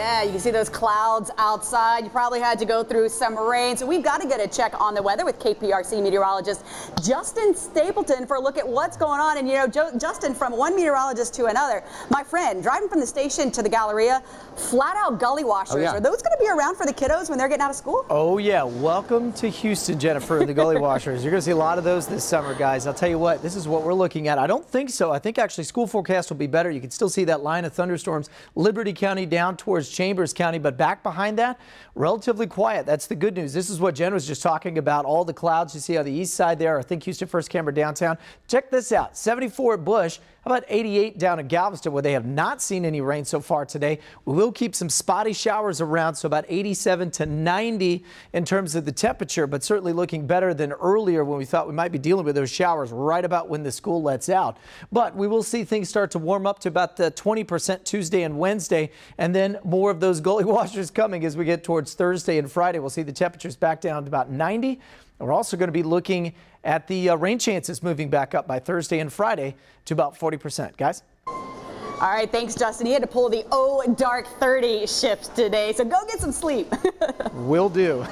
Yeah, you can see those clouds outside. You probably had to go through some rain. So we've got to get a check on the weather with KPRC meteorologist Justin Stapleton for a look at what's going on. And you know, Justin, from one meteorologist to another, my friend, driving from the station to the Galleria, flat out gully washers. Oh, yeah. Are those going to be around for the kiddos when they're getting out of school? Oh yeah, welcome to Houston, Jennifer, the gully washers. You're going to see a lot of those this summer, guys. I'll tell you what, this is what we're looking at. I don't think so. I think actually school forecast will be better. You can still see that line of thunderstorms, Liberty County down towards Chambers County, but back behind that, relatively quiet. That's the good news. This is what Jen was just talking about, all the clouds you see on the east side there. I think Houston first camera downtown. Check this out, 74 at Bush. How about 88 down in Galveston, where they have not seen any rain so far today? We will keep some spotty showers around, so about 87 to 90 in terms of the temperature, but certainly looking better than earlier when we thought we might be dealing with those showers right about when the school lets out. But we will see things start to warm up to about the 20% Tuesday and Wednesday, and then more of those gully washers coming as we get towards Thursday and Friday. We'll see the temperatures back down to about 90. We're also going to be looking at the rain chances moving back up by Thursday and Friday to about 40%. Guys? All right, thanks, Justin. He had to pull the dark 30 shift today, so go get some sleep. Will do.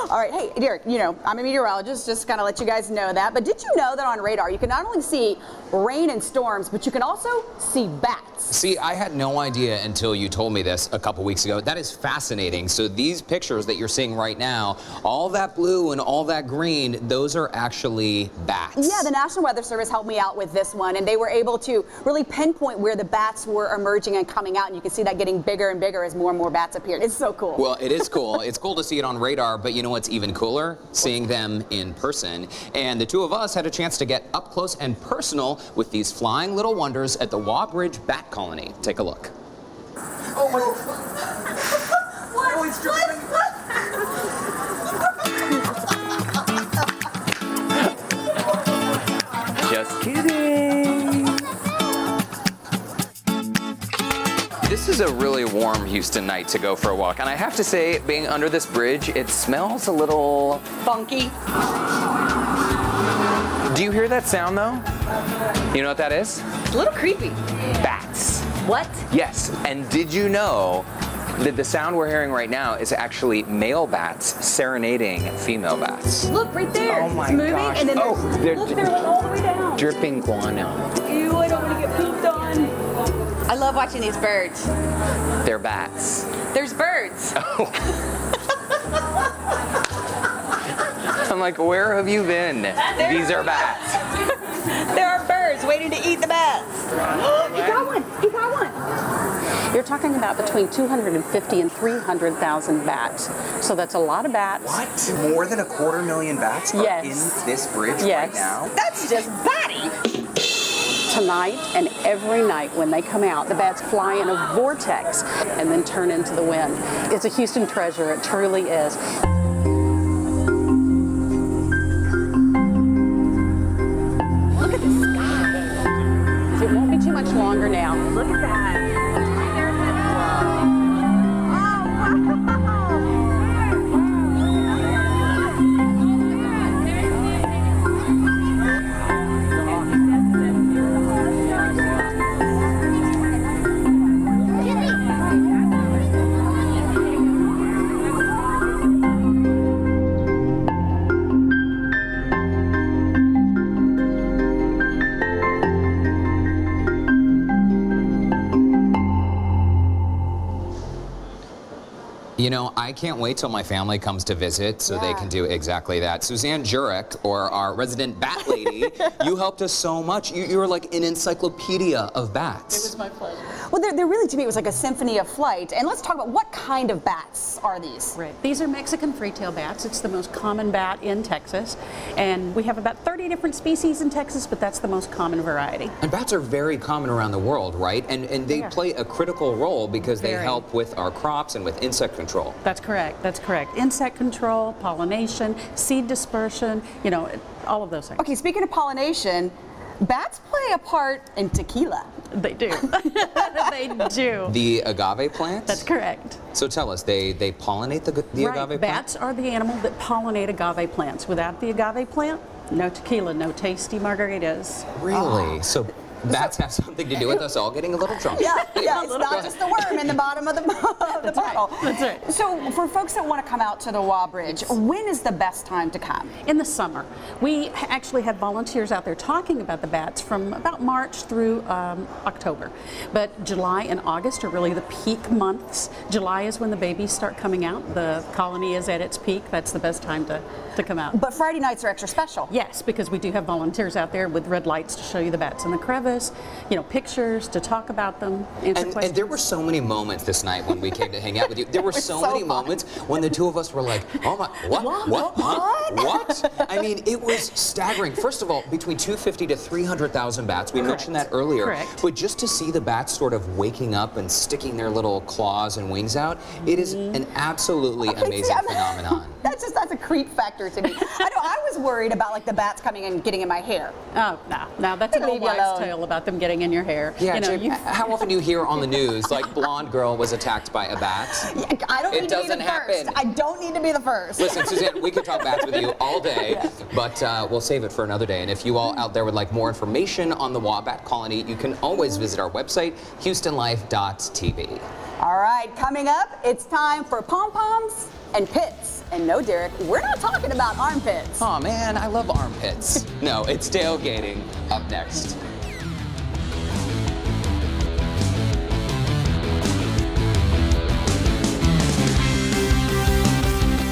All right, hey, Derek, you know, I'm a meteorologist, just kind of let you guys know that. But did you know that on radar, you can not only see rain and storms, but you can also see bats? See, I had no idea until you told me this a couple weeks ago. That is fascinating. So these pictures that you're seeing right now, all that blue and all that green, those are actually bats. Yeah, the National Weather Service helped me out with this one, and they were able to really pinpoint where the bats were emerging and coming out, and you can see that getting bigger and bigger as more and more bats appeared. It's so cool. Well, it is cool. It's cool to see it on radar, but you know what's even cooler? Seeing them in person. And the two of us had a chance to get up close and personal with these flying little wonders at the Waugh Bat Colony. Take a look. Oh my God. What? Oh, it's dripping. Just kidding. This is a really warm Houston night to go for a walk, and I have to say, being under this bridge, it smells a little funky. Do you hear that sound though? You know what that is? It's a little creepy. Bats. What? Yes, and did you know that the sound we're hearing right now is actually male bats serenading female bats? Look, right there. Oh my it's moving, gosh. and then look, they're like all the way down. Dripping guano. Ew, I don't want to get pooped on. I love watching these birds. They're bats. There's birds. Oh. I'm like, where have you been? These are bats. There are birds waiting to eat the bats. He got one. He got one. You're talking about between 250 and 300,000 bats. So that's a lot of bats. What? More than 250,000 bats are in this bridge right now? That's just Batty. Tonight and every night when they come out, the bats fly in a vortex and then turn into the wind. It's a Houston treasure. It truly is. Look at the sky. It won't be too much longer now. Look at that. You know, I can't wait till my family comes to visit so they can do exactly that. Suzanne Jurek, or our resident bat lady, you helped us so much. You were like an encyclopedia of bats. It was my pleasure. Well, they're really, to me, it was like a symphony of flight. And let's talk about what kind of bats are these? Right. These are Mexican free-tail bats. It's the most common bat in Texas. And we have about 30 different species in Texas, but that's the most common variety. And bats are very common around the world, right? And they play a critical role because they help with our crops and with insect control. That's correct. That's correct. Insect control, pollination, seed dispersion, you know, all of those things. Okay, speaking of pollination, bats play a part in tequila. They do. They do. The agave plants? That's correct. So tell us, they pollinate the agave plant? Bats are the animal that pollinate agave plants. Without the agave plant, no tequila, no tasty margaritas. Really? So Bats have something to do with us all getting a little drunk. Yeah, it's not just the worm in the bottom of the bottle. That's right. So for folks that want to come out to the Waugh Bridge, when is the best time to come? In the summer. We actually have volunteers out there talking about the bats from about March through October. But July and August are really the peak months. July is when the babies start coming out. The colony is at its peak. That's the best time to come out. But Friday nights are extra special. Yes, because we do have volunteers out there with red lights to show you the bats in the crevice, pictures to talk about them, answer questions. And there were so many moments this night when we came to hang out with you. There were so many moments when the two of us were like, oh my, what? I mean, it was staggering. First of all, between 250 to 300,000 bats. We mentioned that earlier. Correct. But just to see the bats sort of waking up and sticking their little claws and wings out, it is an absolutely amazing phenomenon. That's a creep factor to me. I know I was worried about like the bats coming and getting in my hair. Oh, no, that's an old wives' tale about them getting in your hair. Yeah, Jim, how often do you hear on the news, like, blonde girl was attacked by a bat? Yeah, I don't need to be the first. I don't need to be the first. Listen, Suzanne, we could talk bats with you all day, but we'll save it for another day. And if you all out there would like more information on the Waugh bat colony, you can always visit our website, houstonlife.tv. All right, coming up, it's time for pom-poms and pits. And no, Derek, we're not talking about armpits. Oh man, I love armpits. No, it's tailgating. Up next.